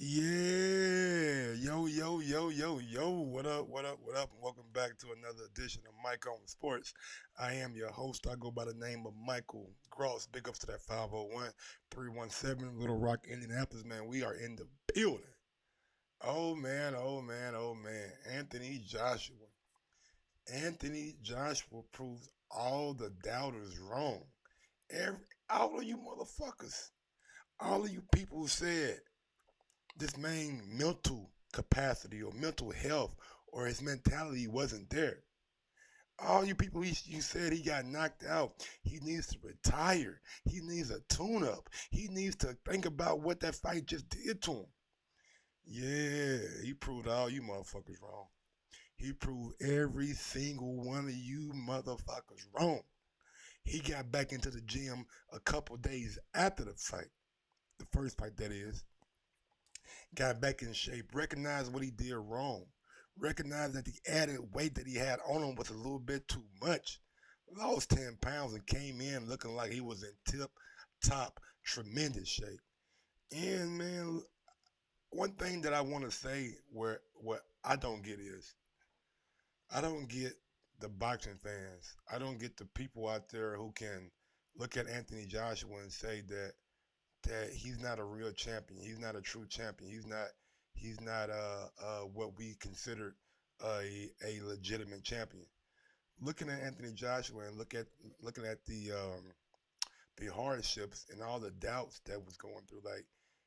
Yeah, yo. What up, and welcome back to another edition of Mike on Sports. I am your host. I go by the name of Michael Gross. Big ups to that 501-317 Little Rock, Indianapolis, man. We are in the building. Oh man. Anthony Joshua. Anthony Joshua proves all the doubters wrong. Every, all of you motherfuckers, all of you people who said this man's mental capacity or mental health or his mentality wasn't there. All you people, you said he got knocked out. He needs to retire. He needs a tune up. He needs to think about what that fight just did to him. Yeah, he proved all you motherfuckers wrong. He proved every single one of you motherfuckers wrong. He got back into the gym a couple days after the fight, the first fight that is, got back in shape, recognized what he did wrong, recognized that the added weight that he had on him was a little bit too much, lost 10 pounds and came in looking like he was in tip top tremendous shape. And man, one thing that I want to say where what I don't get is I don't get the boxing fans. I don't get the people out there who can look at Anthony Joshua and say that he's not a real champion. He's not a true champion. He's not what we consider a legitimate champion. Looking at Anthony Joshua and looking at the hardships and all the doubts that was going through, like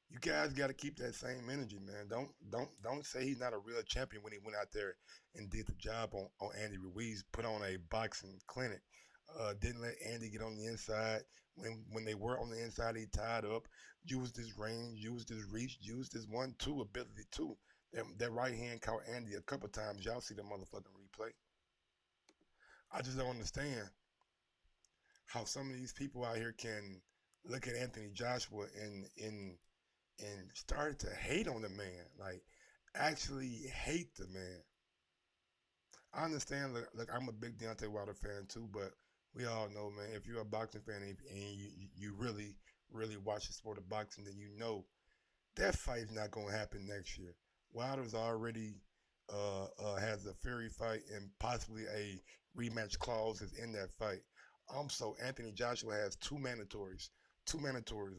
you guys got to keep that same energy, man. Don't say he's not a real champion when he went out there and did the job on Andy Ruiz, put on a boxing clinic. Didn't let Andy get on the inside. When they were on the inside, he tied up, used his range, used his reach, used his 1-2 ability too. That right hand caught Andy a couple times. Y'all see the motherfucking replay. I just don't understand how some of these people out here can look at Anthony Joshua and start to hate on the man. Like actually hate the man. I understand. Look, I'm a big Deontay Wilder fan too, but we all know, man, if you're a boxing fan and you really watch the sport of boxing, then you know that fight's not gonna happen next year. Wilder's already has a Fury fight and possibly a rematch clause is in that fight. So Anthony Joshua has two mandatories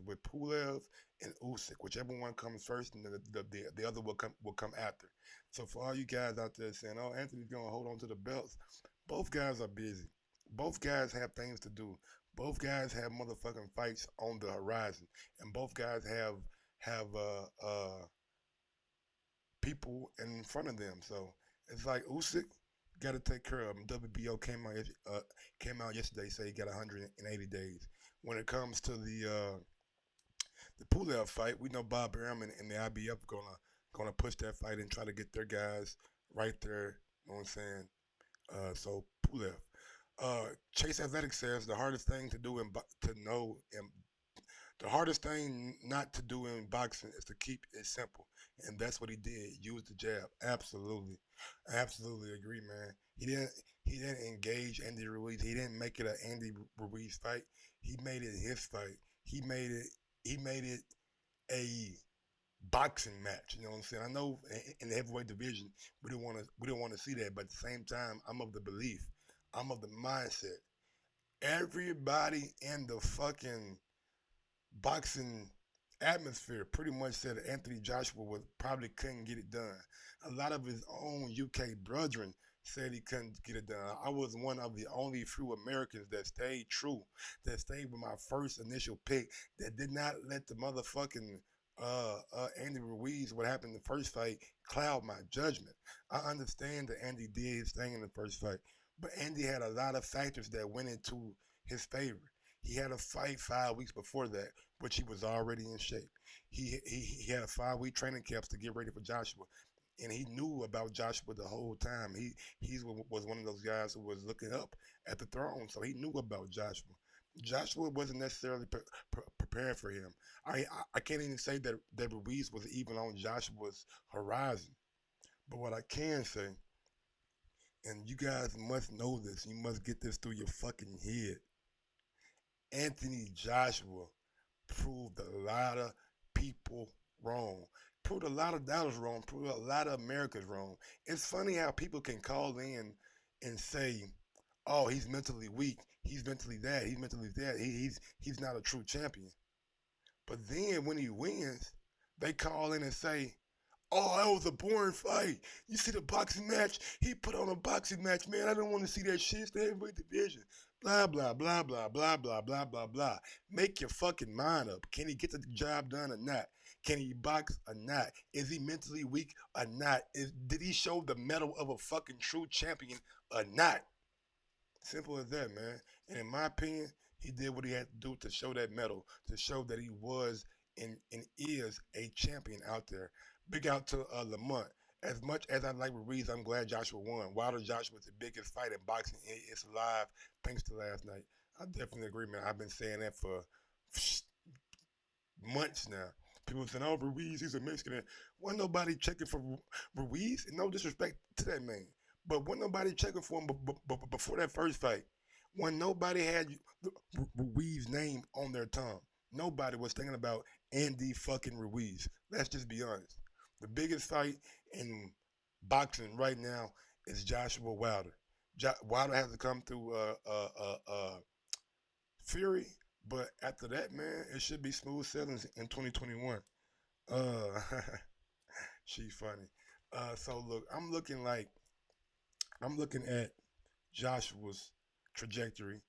with Pulev and Usyk, whichever one comes first, and the other will come after. So for all you guys out there saying, "Oh, Anthony's gonna hold on to the belts," both guys are busy. Both guys have things to do. Both guys have motherfucking fights on the horizon, and both guys have people in front of them. So it's like Usyk got to take care of him. WBO came out yesterday, say he got 180 days. When it comes to the Pulev fight, we know Bob Arum and the IBF gonna push that fight and try to get their guys right there. You know what I'm saying? So Pulev. Chase Athletic says the hardest thing to do to know the hardest thing not to do in boxing is to keep it simple, and that's what he did. Use the jab. Absolutely agree, man. He didn't engage Andy Ruiz. He didn't make it an Andy Ruiz fight. He made it his fight. He made it a boxing match. You know what I'm saying? I know in the heavyweight division we don't want to see that, but at the same time, I'm of the mindset. Everybody in the fucking boxing atmosphere pretty much said that Anthony Joshua would probably couldn't get it done. A lot of his own UK brethren said he couldn't get it done. I was one of the only few Americans that stayed true, that stayed with my first initial pick, that did not let the motherfucking Andy Ruiz, what happened in the first fight, cloud my judgment. I understand that Andy did his thing in the first fight, but Andy had a lot of factors that went into his favor. He had a fight 5 weeks before that, which he was already in shape. He had a 5 week training camps to get ready for Joshua, and he knew about Joshua the whole time. He was one of those guys who was looking up at the throne, so he knew about Joshua. Joshua wasn't necessarily prepared for him. I can't even say that Ruiz was even on Joshua's horizon. But what I can say, and you guys must know this, you must get this through your fucking head. Anthony Joshua proved a lot of people wrong. proved a lot of dollars wrong, proved a lot of Americans wrong. It's funny how people can call in and say, "Oh, he's mentally weak. He's mentally that. He's mentally that. He's not a true champion." But then when he wins, they call in and say, "Oh, that was a boring fight. You see the boxing match? He put on a boxing match, man. I don't want to see that shit. It's the heavyweight division." Blah blah blah blah blah blah blah blah blah. Make your fucking mind up. Can he get the job done or not? Can he box or not? Is he mentally weak or not? Did he show the mettle of a fucking true champion or not? Simple as that, man. And in my opinion, he did what he had to do to show that medal, to show that he was and is a champion out there. Big out to Lamont. As much as I like Ruiz, I'm glad Joshua won. Wilder Joshua was the biggest fight in boxing. It's alive thanks to last night. I definitely agree, man. I've been saying that for months now. People saying, "Oh, Ruiz, he's a Mexican." Wasn't nobody checking for Ruiz. No disrespect to that man, but wasn't nobody checking for him before that first fight. When nobody had Ruiz's name on their tongue, nobody was thinking about Andy fucking Ruiz. Let's just be honest. The biggest fight in boxing right now is Joshua Wilder. Wilder has to come through Fury, but after that, man, it should be smooth sailing in 2021. Uh, she funny. So look, I'm looking at Joshua's trajectory,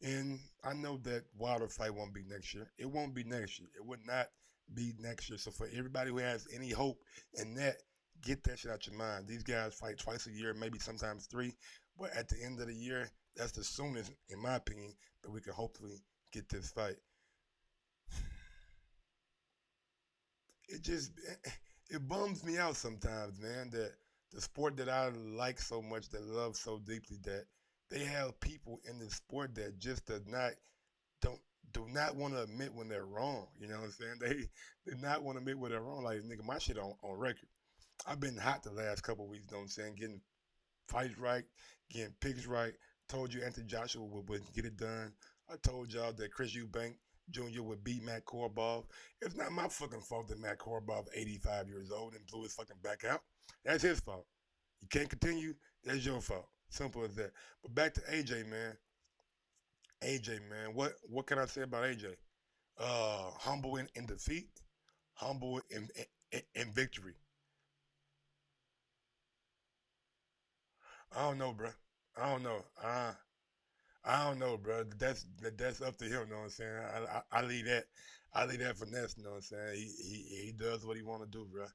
and I know that Wilder fight won't be next year. It won't be next year. It would not be next year. So for everybody who has any hope in that, get that shit out your mind. These guys fight twice a year, maybe sometimes three, but at the end of the year, that's the soonest, in my opinion, that we can hopefully get this fight. It just it bums me out sometimes, man, that the sport that I like so much, that love so deeply, that they have people in the sport that just don't do not want to admit when they're wrong. You know what I'm saying? They do not want to admit when they're wrong. Like, nigga, my shit on record. I've been hot the last couple of weeks. You know what I'm saying? Getting fights right, getting picks right. Told you Anthony Joshua would get it done. I told y'all that Chris Eubank Jr. would beat Matt Korobov. It's not my fucking fault that Matt Korobov, 85 years old, and blew his fucking back out. That's his fault. You can't continue. That's your fault. Simple as that. But back to AJ, man. AJ, man. What can I say about AJ? Humble in defeat, humble in victory. I don't know, bro. I don't know. I don't know, bro. That's up to him. You know what I'm saying? I leave that. I leave that for Ness. You know what I'm saying? He does what he want to do, bro.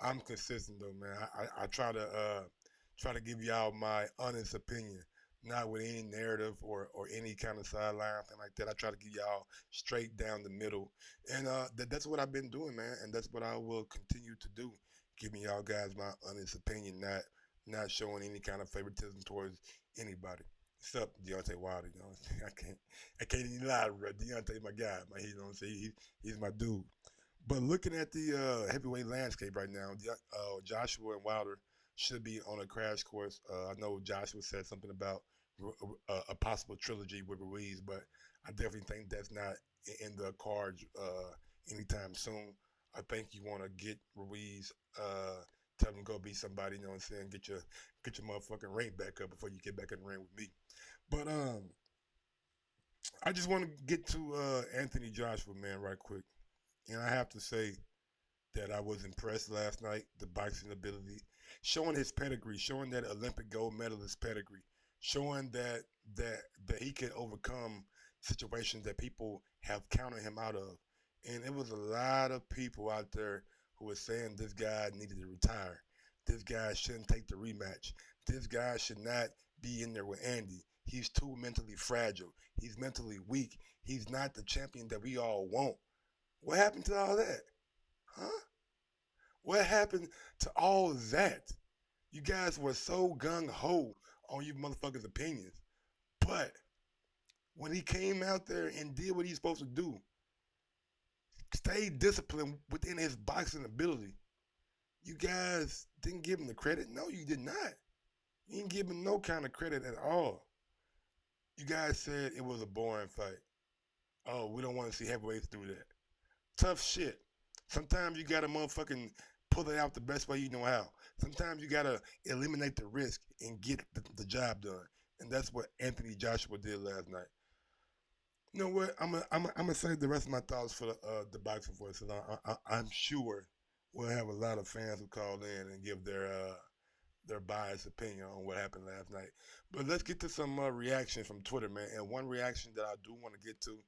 I'm consistent though, man. I try to give y'all my honest opinion, not with any narrative or any kind of sideline thing like that. I try to give y'all straight down the middle, and that's what I've been doing, man. And that's what I will continue to do, giving y'all guys my honest opinion, not showing any kind of favoritism towards anybody. Except Deontay Wilder, you know what I'm saying? I can't even lie, bro. Deontay my guy, man. You know what I'm saying? He's my dude. But looking at the heavyweight landscape right now, Joshua and Wilder should be on a crash course. I know Joshua said something about a possible trilogy with Ruiz, but I definitely think that's not in the cards anytime soon. I think you want to get Ruiz, tell him to go be somebody. You know what I'm saying? Get your motherfucking rank back up before you get back in the ring with me. But I just want to get to Anthony Joshua, man, right quick, and I have to say that I was impressed last night. The boxing ability, showing his pedigree, showing that Olympic gold medalist pedigree, showing that he can overcome situations that people have counted him out of. And it was a lot of people out there who were saying this guy needed to retire. This guy shouldn't take the rematch. This guy should not be in there with Andy. He's too mentally fragile. He's mentally weak. He's not the champion that we all want. What happened to all that? Huh? What happened to all that? You guys were so gung ho on you motherfuckers' opinions. But when he came out there and did what he's supposed to do, stayed disciplined within his boxing ability, you guys didn't give him the credit. No, you did not. You didn't give him no kind of credit at all. You guys said it was a boring fight. Oh, we don't want to see heavyweights do that. Tough shit. Sometimes you gotta motherfucking pull it out the best way you know how. Sometimes you gotta eliminate the risk and get the job done, and that's what Anthony Joshua did last night. You know what? I'm gonna save the rest of my thoughts for the boxing voice. And I'm sure we'll have a lot of fans who call in and give their biased opinion on what happened last night. But let's get to some reaction from Twitter, man. And one reaction that I do want to get to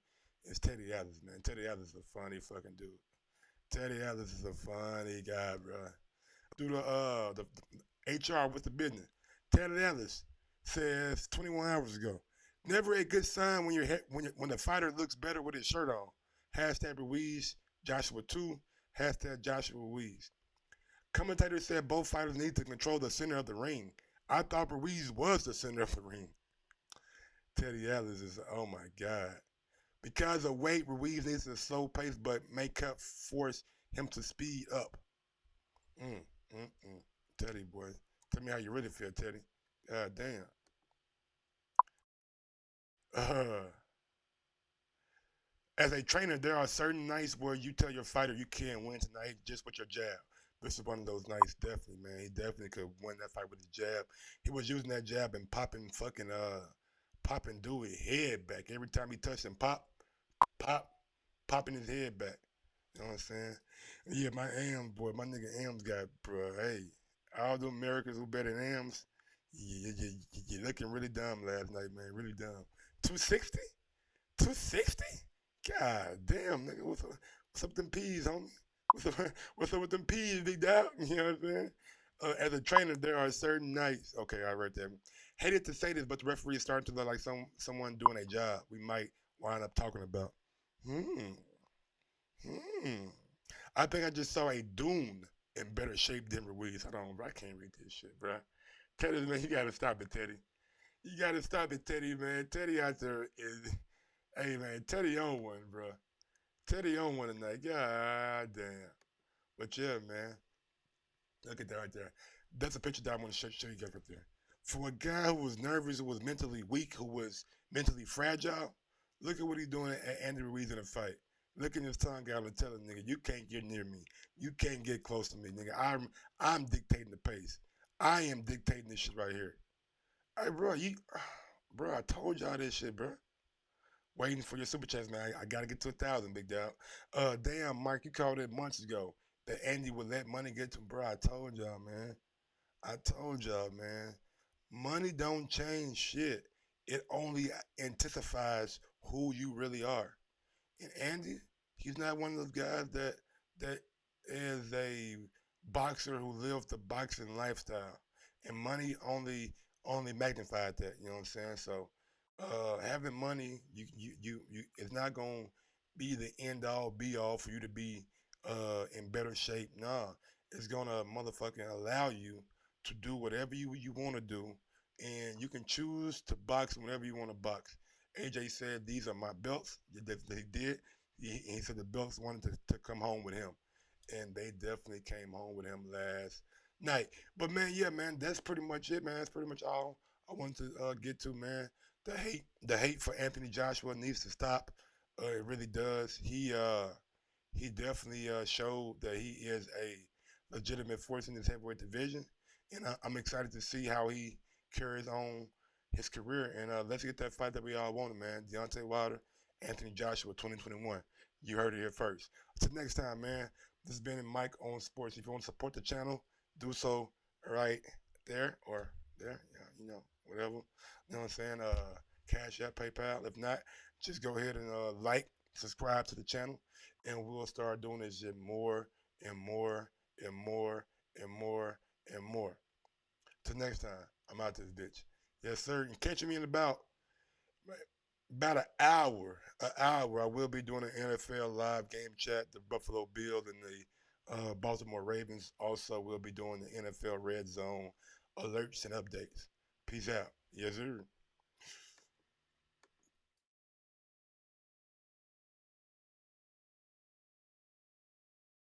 is Teddy Atlas, man. Teddy Atlas is a funny fucking dude. Teddy Atlas is a funny guy, bro. Through the HR with the business. Teddy Atlas says 21 hours ago, never a good sign when when the fighter looks better with his shirt on. Hashtag Ruiz Joshua 2. Hashtag Joshua Ruiz. Commentators said both fighters need to control the center of the ring. I thought Ruiz was the center of the ring. Teddy Atlas is, oh my God. Because of weight, Ruiz needs a slow pace, but makeup force him to speed up. Mm, Teddy, boy. Tell me how you really feel, Teddy. God damn. Uh, as a trainer, there are certain nights where you tell your fighter you can't win tonight just with your jab. This is one of those nights, definitely, man. He definitely could win that fight with his jab. He was using that jab and popping Dewey head back every time he touched him. Pop, popping his head back. You know what I'm saying? Yeah, my Ams, boy, my nigga Ams got, bro. Hey, all the Americans who bet in Ams, you're looking really dumb last night, man. Really dumb. 260? 260? God damn, nigga. What's up with them peas, homie? What's up with them peas, big dog? You know what I'm saying? As a trainer, there are certain nights. Okay, I read that. Hated to say this, but the referee is starting to look like someone doing a job we might wind up talking about. Hmm. Hmm. I think I just saw a Dune in better shape than Ruiz. Hold on, bro. I can't read this shit, bro. Teddy, man, you gotta stop it, Teddy. You gotta stop it, Teddy, man. Teddy out there is, hey, man, Teddy on one, bro. Teddy on one tonight. God damn. But yeah, man. Look at that right there. That's a picture that I want to show you guys right there. For a guy who was nervous, who was mentally weak, who was mentally fragile, look at what he's doing at Andy Ruiz in a fight. Look at his tongue out and telling nigga, you can't get near me. You can't get close to me, nigga. I'm dictating the pace. I am dictating this shit right here. Hey, bro, bro, I told y'all this shit, bro. Waiting for your super chats, man. I gotta get to 1,000, big dog. Damn, Mark, you called it months ago that Andy would let money get to him, bro. I told y'all, man. I told y'all, man. Money don't change shit. It only intensifies who you really are. And Andy, he's not one of those guys that is a boxer who lived the boxing lifestyle. And money only magnified that. You know what I'm saying? So having money, you it's not gonna be the end all be all for you to be in better shape. Nah, it's gonna motherfucking allow you to do whatever you want to do, and you can choose to box whenever you want to box. AJ said these are my belts. They did. He said the belts wanted to come home with him, and they definitely came home with him last night. But man, yeah, man, that's pretty much it, man. That's pretty much all I wanted to get to, man. The hate for Anthony Joshua needs to stop. It really does. He definitely showed that he is a legitimate force in this heavyweight division, and I'm excited to see how he carries on his career. And let's get that fight that we all wanted, man. Deontay Wilder, Anthony Joshua, 2021. You heard it here first. Until next time, man. This has been Mike on Sports. If you want to support the channel, do so right there or there. Yeah, whatever. You know what I'm saying? Cash App, PayPal. If not, just go ahead and subscribe to the channel, and we'll start doing this shit more and more and more and more and more. Till next time, I'm out this bitch. Yes, sir. And catch me in about an hour. An hour. I will be doing an NFL live game chat. The Buffalo Bills and the Baltimore Ravens. Also, will be doing the NFL Red Zone alerts and updates. Peace out. Yes, sir.